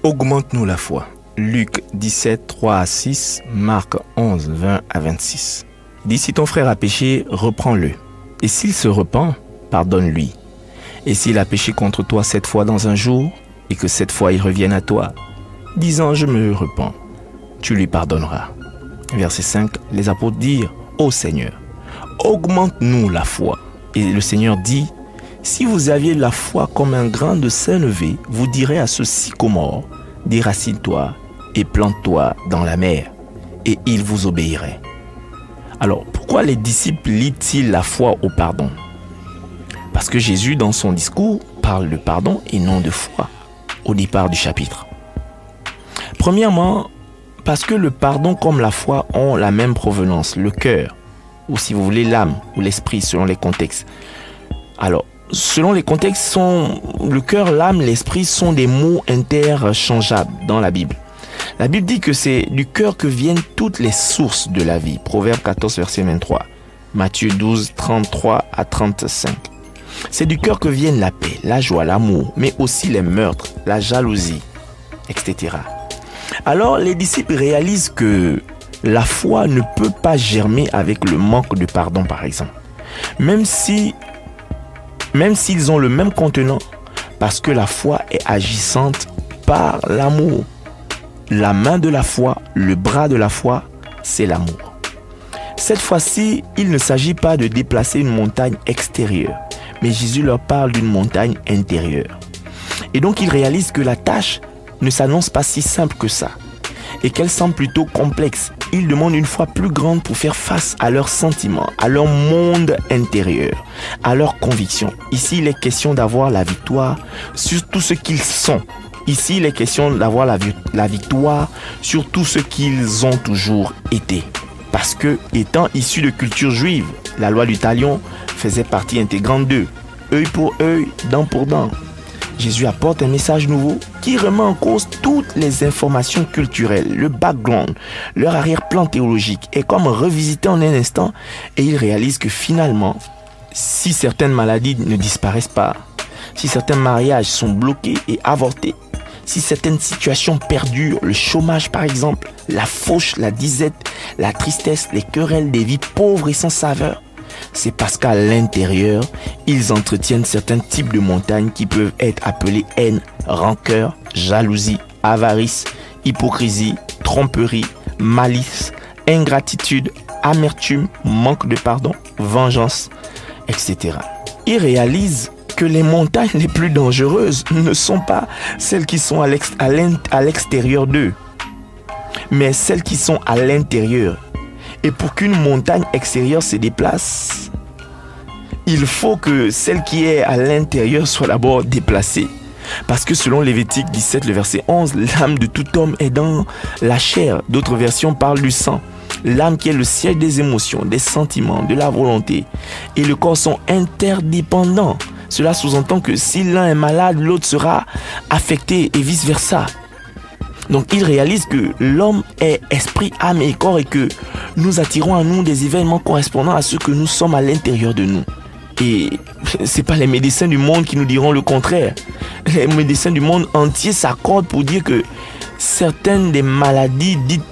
Augmente-nous la foi. Luc 17, 3 à 6, Marc 11, 20 à 26. Dis, si ton frère a péché, reprends-le. Et s'il se repent, pardonne-lui. Et s'il a péché contre toi 7 fois dans un jour, et que 7 fois il revienne à toi, disant je me repens, tu lui pardonneras. Verset 5, les apôtres dirent, ô Seigneur, augmente-nous la foi. Et le Seigneur dit, si vous aviez la foi comme un grain de sénévé, vous direz à ce sycomore, déracine-toi et plante-toi dans la mer, et il vous obéirait. Alors, pourquoi les disciples lient-ils la foi au pardon? Parce que Jésus, dans son discours, parle de pardon et non de foi, au départ du chapitre. Premièrement, parce que le pardon comme la foi ont la même provenance, le cœur, ou si vous voulez l'âme ou l'esprit, selon les contextes. Alors, selon les contextes, le cœur, l'âme, l'esprit sont des mots interchangeables dans la Bible. La Bible dit que c'est du cœur que viennent toutes les sources de la vie. Proverbe 14, verset 23. Matthieu 12, 33 à 35. C'est du cœur que viennent la paix, la joie, l'amour, mais aussi les meurtres, la jalousie, etc. Alors, les disciples réalisent que la foi ne peut pas germer avec le manque de pardon, par exemple. Même s'ils ont le même contenant, parce que la foi est agissante par l'amour. La main de la foi, le bras de la foi, c'est l'amour. Cette fois-ci, il ne s'agit pas de déplacer une montagne extérieure, mais Jésus leur parle d'une montagne intérieure. Et donc, ils réalisent que la tâche ne s'annonce pas si simple que ça, et qu'elle semble plutôt complexe. Ils demandent une foi plus grande pour faire face à leurs sentiments, à leur monde intérieur, à leurs convictions. Ici, il est question d'avoir la victoire sur tout ce qu'ils sont. Ici, il est question d'avoir la victoire sur tout ce qu'ils ont toujours été. Parce que, étant issus de culture juive, la loi du talion faisait partie intégrante d'eux. Œil pour œil, dent pour dent. Jésus apporte un message nouveau qui remet en cause toutes les informations culturelles, le background, leur arrière-plan théologique est comme revisité en un instant et il réalise que finalement, si certaines maladies ne disparaissent pas, si certains mariages sont bloqués et avortés, si certaines situations perdurent, le chômage par exemple, la fauche, la disette, la tristesse, les querelles des vies pauvres et sans saveur, c'est parce qu'à l'intérieur, ils entretiennent certains types de montagnes qui peuvent être appelées haine, rancœur, jalousie, avarice, hypocrisie, tromperie, malice, ingratitude, amertume, manque de pardon, vengeance, etc. Ils réalisent que les montagnes les plus dangereuses ne sont pas celles qui sont à l'extérieur d'eux, mais celles qui sont à l'intérieur. Et pour qu'une montagne extérieure se déplace, il faut que celle qui est à l'intérieur soit d'abord déplacée. Parce que selon Lévitique 17, le verset 11, l'âme de tout homme est dans la chair. D'autres versions parlent du sang. L'âme qui est le siège des émotions, des sentiments, de la volonté. Et le corps sont interdépendants. Cela sous-entend que si l'un est malade, l'autre sera affecté et vice-versa. Donc, il réalise que l'homme est esprit, âme et corps et que nous attirons à nous des événements correspondant à ce que nous sommes à l'intérieur de nous. Et c'est pas les médecins du monde qui nous diront le contraire. Les médecins du monde entier s'accordent pour dire que certaines des maladies dites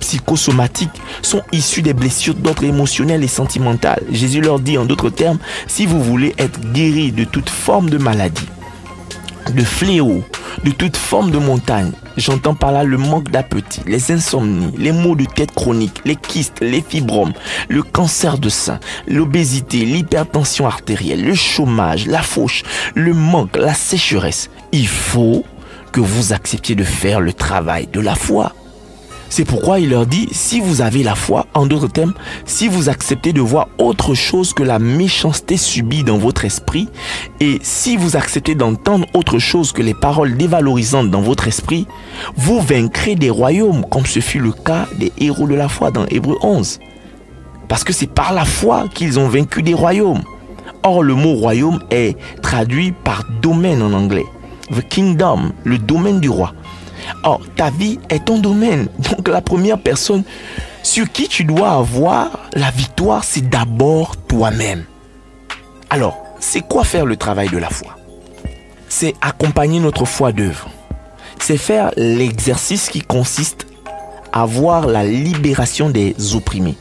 psychosomatiques sont issues des blessures d'ordre émotionnel et sentimental. Jésus leur dit en d'autres termes, si vous voulez être guéri de toute forme de maladie, de fléau, de toute forme de montagne, j'entends par là le manque d'appétit, les insomnies, les maux de tête chroniques, les kystes, les fibromes, le cancer de sein, l'obésité, l'hypertension artérielle, le chômage, la fauche, le manque, la sécheresse. Il faut que vous acceptiez de faire le travail de la foi. C'est pourquoi il leur dit, si vous avez la foi, en d'autres termes, si vous acceptez de voir autre chose que la méchanceté subie dans votre esprit, et si vous acceptez d'entendre autre chose que les paroles dévalorisantes dans votre esprit, vous vaincrez des royaumes, comme ce fut le cas des héros de la foi dans Hébreux 11. Parce que c'est par la foi qu'ils ont vaincu des royaumes. Or, le mot royaume est traduit par domaine en anglais. The kingdom, le domaine du roi. Or, ta vie est ton domaine. Donc, la première personne sur qui tu dois avoir la victoire, c'est d'abord toi-même. Alors, c'est quoi faire le travail de la foi? C'est accompagner notre foi d'œuvre. c'est faire l'exercice qui consiste à voir la libération des opprimés.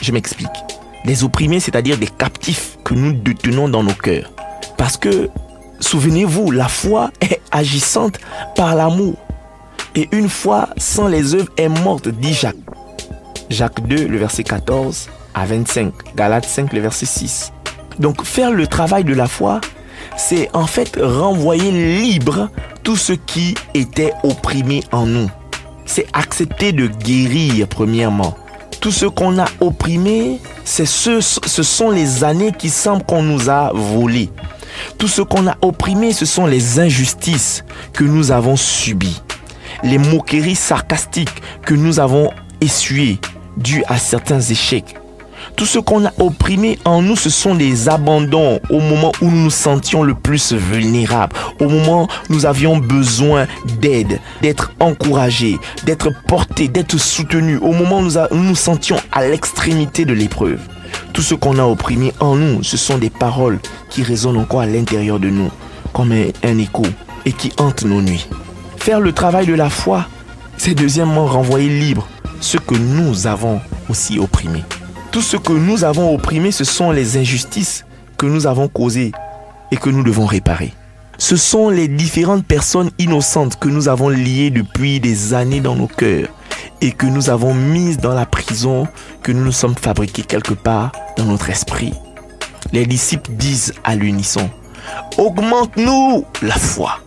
Je m'explique. Les opprimés, c'est-à-dire des captifs que nous détenons dans nos cœurs. Parce que, souvenez-vous, la foi est agissante par l'amour. Et une foi sans les œuvres est morte, dit Jacques. Jacques 2, le verset 14 à 25. Galates 5, le verset 6. Donc, faire le travail de la foi, c'est en fait renvoyer libre tout ce qui était opprimé en nous. C'est accepter de guérir, premièrement. Tout ce qu'on a opprimé, ce sont les années qui semblent qu'on nous a volées. Tout ce qu'on a opprimé, ce sont les injustices que nous avons subies. Les moqueries sarcastiques que nous avons essuyées, dues à certains échecs. Tout ce qu'on a opprimé en nous, ce sont des abandons au moment où nous nous sentions le plus vulnérables, au moment où nous avions besoin d'aide, d'être encouragés, d'être portés, d'être soutenus, au moment où nous nous sentions à l'extrémité de l'épreuve. Tout ce qu'on a opprimé en nous, ce sont des paroles qui résonnent encore à l'intérieur de nous, comme un écho, et qui hantent nos nuits. Faire le travail de la foi, c'est deuxièmement renvoyer libre ce que nous avons aussi opprimé. Tout ce que nous avons opprimé, ce sont les injustices que nous avons causées et que nous devons réparer. Ce sont les différentes personnes innocentes que nous avons liées depuis des années dans nos cœurs et que nous avons mises dans la prison que nous nous sommes fabriqués quelque part dans notre esprit. Les disciples disent à l'unisson: augmente-nous la foi.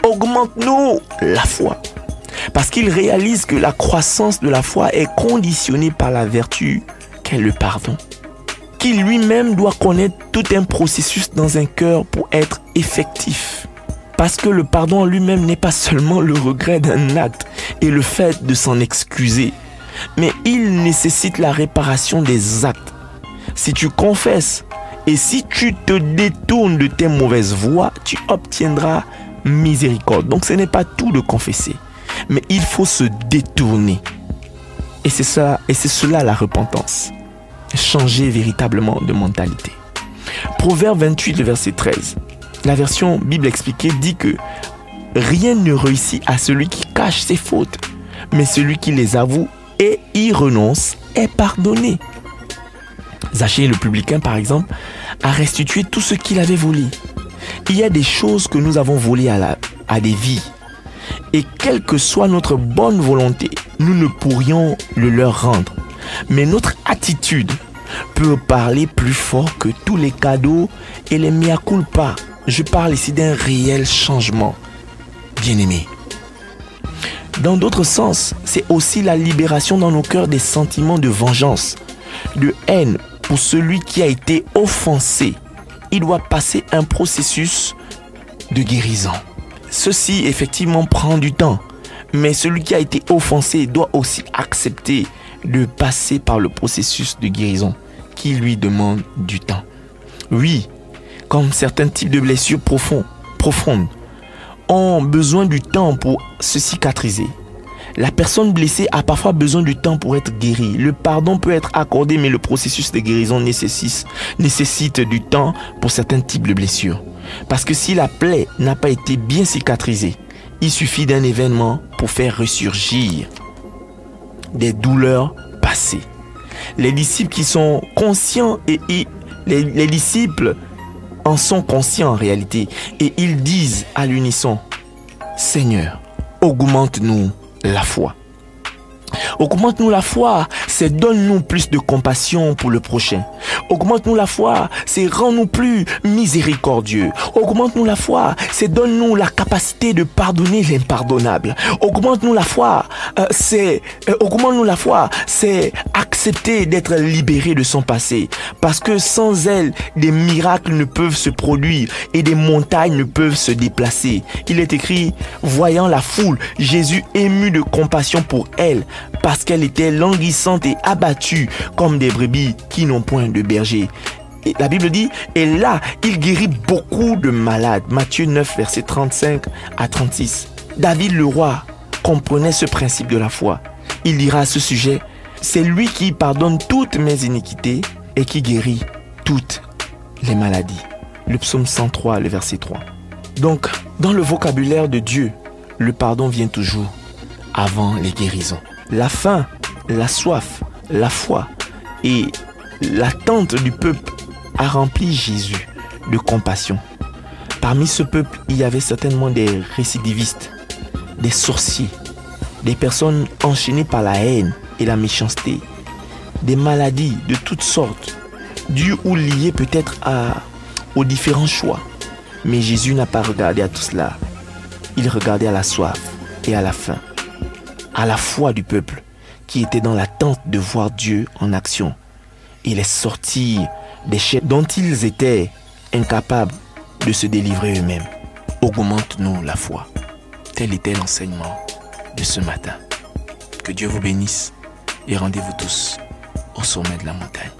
Augmente-nous la foi. Parce qu'ils réalisent que la croissance de la foi est conditionnée par la vertu qu'est le pardon. Qu'il lui-même doit connaître tout un processus dans un cœur pour être effectif. Parce que le pardon en lui-même n'est pas seulement le regret d'un acte et le fait de s'en excuser, mais il nécessite la réparation des actes. Si tu confesses et si tu te détournes de tes mauvaises voies, tu obtiendras miséricorde. Donc ce n'est pas tout de confesser, mais il faut se détourner. Et c'est cela la repentance. Changer véritablement de mentalité. Proverbe 28, le verset 13. La version Bible expliquée dit que rien ne réussit à celui qui cache ses fautes, mais celui qui les avoue et y renonce est pardonné. Zachée le publicain, par exemple, a restitué tout ce qu'il avait volé. Il y a des choses que nous avons volées à des vies. Et quelle que soit notre bonne volonté, nous ne pourrions le leur rendre. Mais notre attitude peut parler plus fort que tous les cadeaux et les mea culpa. Je parle ici d'un réel changement, bien-aimé. Dans d'autres sens, c'est aussi la libération dans nos cœurs des sentiments de vengeance, de haine pour celui qui a été offensé. Il doit passer un processus de guérison. Ceci, effectivement, prend du temps. Mais celui qui a été offensé doit aussi accepter de passer par le processus de guérison qui lui demande du temps. Oui, comme certains types de blessures profondes ont besoin du temps pour se cicatriser. La personne blessée a parfois besoin du temps pour être guérie. Le pardon peut être accordé, mais le processus de guérison nécessite du temps pour certains types de blessures. Parce que si la plaie n'a pas été bien cicatrisée, il suffit d'un événement pour faire ressurgir des douleurs passées. Les disciples qui sont conscients les disciples en sont conscients en réalité et ils disent à l'unisson: Seigneur, augmente-nous la foi. Augmente-nous la foi, c'est donne-nous plus de compassion pour le prochain. Augmente-nous la foi, c'est rends-nous plus miséricordieux. Augmente-nous la foi, c'est donne-nous la capacité de pardonner l'impardonnable. Augmente-nous la foi, c'est accepter d'être libéré de son passé. Parce que sans elle, des miracles ne peuvent se produire et des montagnes ne peuvent se déplacer. Il est écrit: voyant la foule, Jésus ému de compassion pour elle, parce qu'elle était languissante et abattue comme des brebis qui n'ont point de berger. Et la Bible dit, et là, il guérit beaucoup de malades. Matthieu 9, verset 35 à 36. David le roi comprenait ce principe de la foi. Il dira à ce sujet: c'est lui qui pardonne toutes mes iniquités et qui guérit toutes les maladies. Le psaume 103, le verset 3. Donc, dans le vocabulaire de Dieu, le pardon vient toujours avant les guérisons. La faim, la soif, la foi et l'attente du peuple a rempli Jésus de compassion. Parmi ce peuple, il y avait certainement des récidivistes, des sorciers, des personnes enchaînées par la haine et la méchanceté, des maladies de toutes sortes, dues ou liées peut-être aux différents choix. Mais Jésus n'a pas regardé à tout cela. Il regardait à la soif et à la faim, à la foi du peuple qui était dans l'attente de voir Dieu en action. Il est sorti des chaînes dont ils étaient incapables de se délivrer eux-mêmes. Augmente-nous la foi. Tel était l'enseignement de ce matin. Que Dieu vous bénisse et rendez-vous tous au sommet de la montagne.